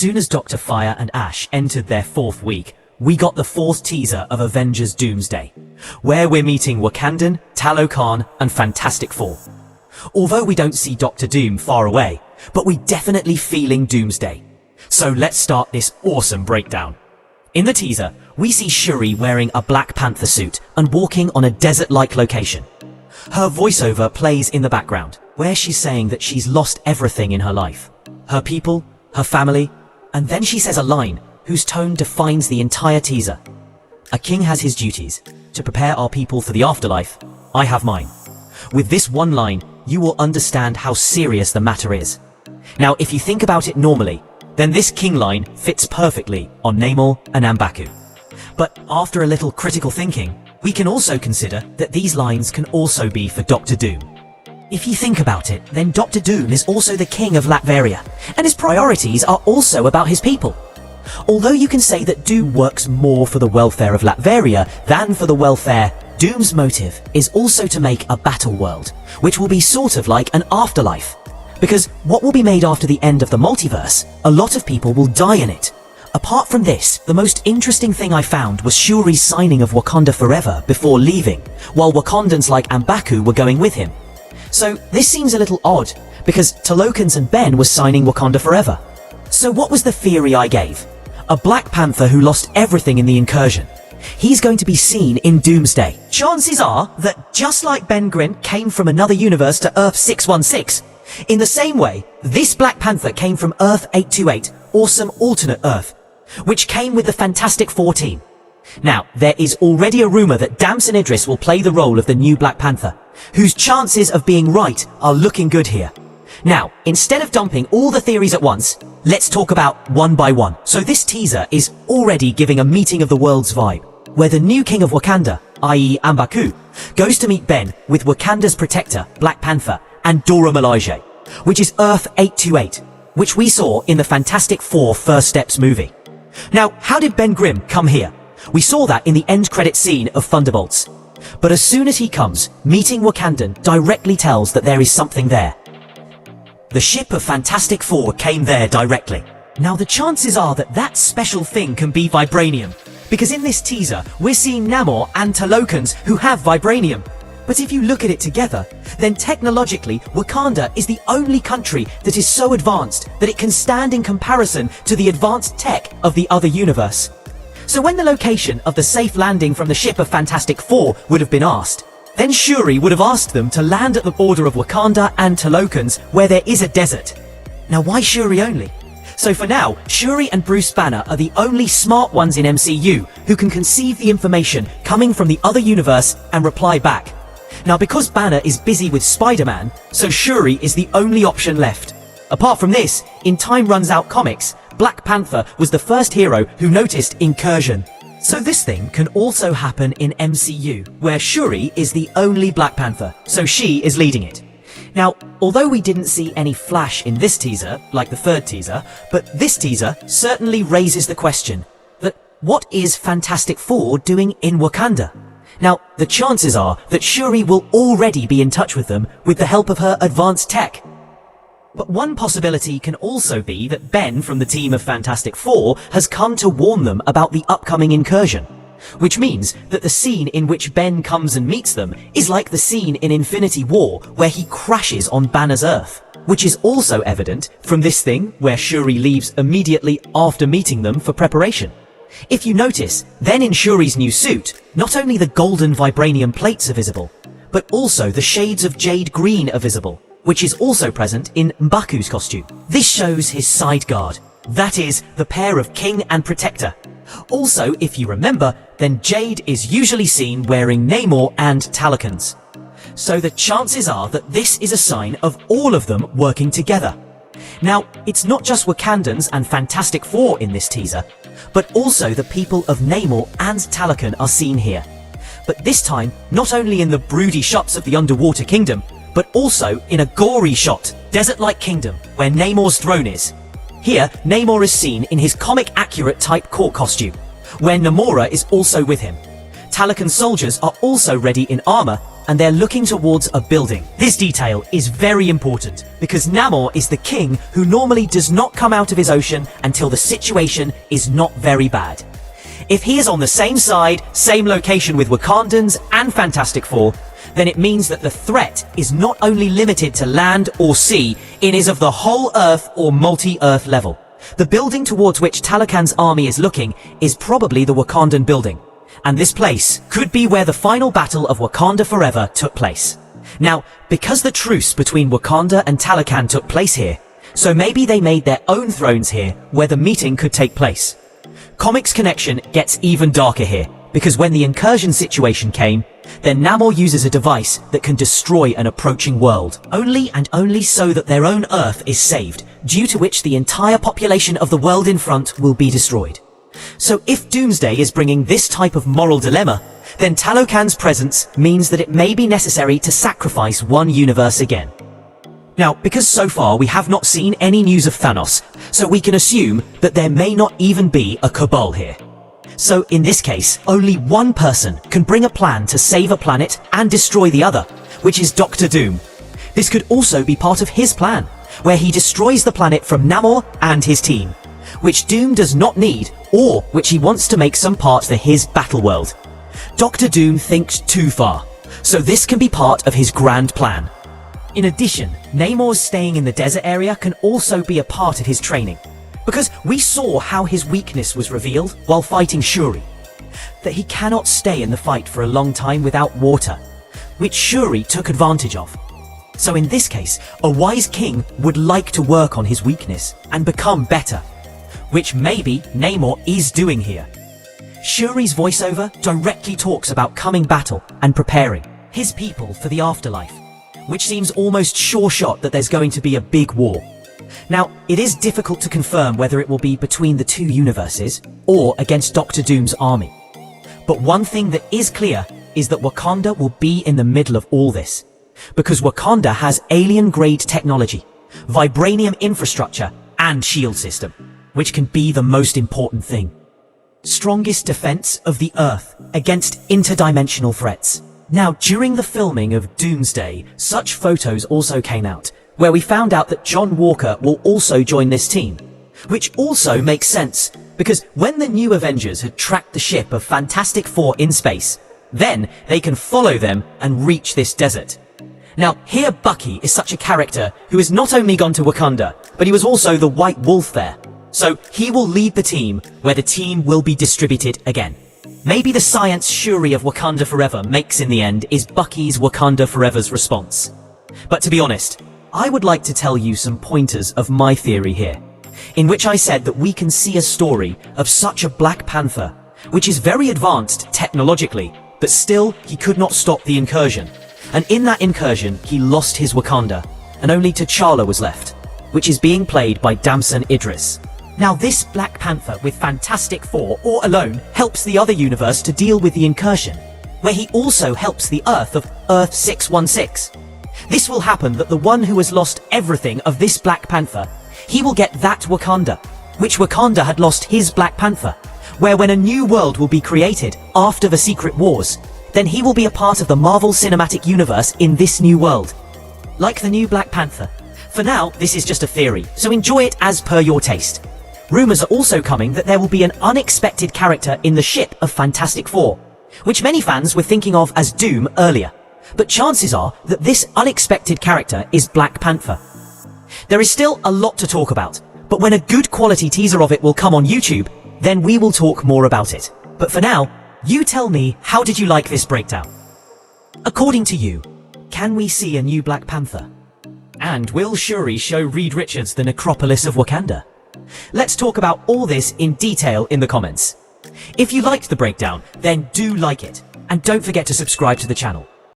soon as Dr. Fire and Ash entered their 4th week, we got the 4th teaser of Avengers Doomsday, where we're meeting Wakandan, Talokan, and Fantastic Four. Although we don't see Doctor Doom far away, but we definitely feeling Doomsday. So let's start this awesome breakdown. In the teaser, we see Shuri wearing a Black Panther suit and walking on a desert-like location. Her voiceover plays in the background, where she's saying that she's lost everything in her life. Her people, her family, and then she says a line whose tone defines the entire teaser. A king has his duties, to prepare our people for the afterlife. I have mine. With this one line, you will understand how serious the matter is. Now, if you think about it normally, then this king line fits perfectly on Namor and M'Baku. But after a little critical thinking, we can also consider that these lines can also be for Doctor Doom. If you think about it, then Doctor Doom is also the king of Latveria, and his priorities are also about his people. Although you can say that Doom works more for the welfare of Latveria than for the welfare, Doom's motive is also to make a battle world, which will be sort of like an afterlife. Because what will be made after the end of the multiverse, a lot of people will die in it. Apart from this, the most interesting thing I found was Shuri's signing of Wakanda forever before leaving, while Wakandans like M'Baku were going with him. So this seems a little odd, because Talokans and Ben were signing Wakanda forever. So what was the theory I gave? A Black Panther who lost everything in the incursion. He's going to be seen in Doomsday. Chances are that just like Ben Grimm came from another universe to Earth 616, in the same way, this Black Panther came from Earth 828, Awesome Alternate Earth, which came with the Fantastic Four team. Now, there is already a rumor that Damson Idris will play the role of the new Black Panther, whose chances of being right are looking good here. Now, instead of dumping all the theories at once, let's talk about one by one. So this teaser is already giving a meeting of the worlds vibe, where the new king of Wakanda, i.e. M'Baku, goes to meet Ben with Wakanda's protector, Black Panther, and Dora Milaje, which is Earth 828, which we saw in the Fantastic Four First Steps movie. Now, how did Ben Grimm come here? We saw that in the end credit scene of Thunderbolts. But as soon as he comes, meeting Wakandan directly tells that there is something there. The ship of Fantastic Four came there directly. Now the chances are that that special thing can be vibranium, because in this teaser, we're seeing Namor and Talokans who have vibranium. But if you look at it together, then technologically, Wakanda is the only country that is so advanced that it can stand in comparison to the advanced tech of the other universe. So when the location of the safe landing from the ship of Fantastic Four would have been asked, then Shuri would have asked them to land at the border of Wakanda and Talokans where there is a desert. Now why Shuri only? So for now, Shuri and Bruce Banner are the only smart ones in MCU who can conceive the information coming from the other universe and reply back. Now because Banner is busy with Spider-Man, so Shuri is the only option left. Apart from this, in Time Runs Out comics, Black Panther was the first hero who noticed incursion. So this thing can also happen in MCU, where Shuri is the only Black Panther, so she is leading it. Now, although we didn't see any Flash in this teaser, like the 3rd teaser, but this teaser certainly raises the question that what is Fantastic Four doing in Wakanda? Now, the chances are that Shuri will already be in touch with them with the help of her advanced tech. But one possibility can also be that Ben from the team of Fantastic Four has come to warn them about the upcoming incursion, which means that the scene in which Ben comes and meets them is like the scene in Infinity War where he crashes on Banner's Earth, which is also evident from this thing where Shuri leaves immediately after meeting them for preparation. If you notice, then in Shuri's new suit, not only the golden vibranium plates are visible, but also the shades of jade green are visible, which is also present in M'Baku's costume. This shows his side guard, that is, the pair of king and protector. Also, if you remember, then Jade is usually seen wearing Namor and Talokans. So the chances are that this is a sign of all of them working together. Now, it's not just Wakandans and Fantastic Four in this teaser, but also the people of Namor and Talokan are seen here. But this time, not only in the broody shots of the underwater kingdom, but also in a gory shot, desert-like kingdom, where Namor's throne is. Here, Namor is seen in his comic-accurate type court costume, where Namora is also with him. Talokan soldiers are also ready in armor, and they're looking towards a building. This detail is very important because Namor is the king who normally does not come out of his ocean until the situation is not very bad. If he is on the same side, same location with Wakandans and Fantastic Four, then it means that the threat is not only limited to land or sea, it is of the whole Earth or multi-Earth level. The building towards which Talokan's army is looking is probably the Wakandan building, and this place could be where the final battle of Wakanda Forever took place. Now, because the truce between Wakanda and Talokan took place here, so maybe they made their own thrones here where the meeting could take place. Comics connection gets even darker here, because when the incursion situation came, then Namor uses a device that can destroy an approaching world, only and only so that their own Earth is saved, due to which the entire population of the world in front will be destroyed. So if Doomsday is bringing this type of moral dilemma, then Talokan's presence means that it may be necessary to sacrifice one universe again. Now, because so far we have not seen any news of Thanos, so we can assume that there may not even be a cabal here. So in this case, only one person can bring a plan to save a planet and destroy the other, which is Dr. Doom. This could also be part of his plan, where he destroys the planet from Namor and his team, which Doom does not need, or which he wants to make some part of his battle world. Dr. Doom thinks too far, so this can be part of his grand plan. In addition, Namor's staying in the desert area can also be a part of his training, because we saw how his weakness was revealed while fighting Shuri, that he cannot stay in the fight for a long time without water, which Shuri took advantage of. So in this case, a wise king would like to work on his weakness and become better, which maybe Namor is doing here. Shuri's voiceover directly talks about coming battle and preparing his people for the afterlife, which seems almost sure shot that there's going to be a big war. Now, it is difficult to confirm whether it will be between the two universes or against Dr. Doom's army. But one thing that is clear is that Wakanda will be in the middle of all this, because Wakanda has alien-grade technology, vibranium infrastructure, and shield system, which can be the most important thing. Strongest defense of the Earth against interdimensional threats. Now, during the filming of Doomsday, such photos also came out, where we found out that John Walker will also join this team, which also makes sense, because when the new Avengers had tracked the ship of Fantastic Four in space, then they can follow them and reach this desert. Now, here Bucky is such a character who has not only gone to Wakanda, but he was also the White Wolf there. So he will lead the team, where the team will be distributed again. Maybe the science Shuri of Wakanda Forever makes in the end is Bucky's Wakanda Forever's response. But to be honest, I would like to tell you some pointers of my theory here, in which I said that we can see a story of such a Black Panther, which is very advanced technologically, but still he could not stop the incursion. And in that incursion, he lost his Wakanda, and only T'Challa was left, which is being played by Damson Idris. Now this Black Panther with Fantastic Four or alone helps the other universe to deal with the incursion, where he also helps the Earth of Earth 616. This will happen that the one who has lost everything of this Black Panther, he will get that Wakanda, which Wakanda had lost his Black Panther, where when a new world will be created after the Secret Wars, then he will be a part of the Marvel Cinematic Universe in this new world, like the new Black Panther. For now, this is just a theory, so enjoy it as per your taste. Rumors are also coming that there will be an unexpected character in the ship of Fantastic Four, which many fans were thinking of as Doom earlier. But chances are that this unexpected character is Black Panther. There is still a lot to talk about, but when a good quality teaser of it will come on YouTube, then we will talk more about it. But for now, you tell me, how did you like this breakdown? According to you, can we see a new Black Panther? And will Shuri show Reed Richards the necropolis of Wakanda? Let's talk about all this in detail in the comments. If you liked the breakdown, then do like it, and don't forget to subscribe to the channel.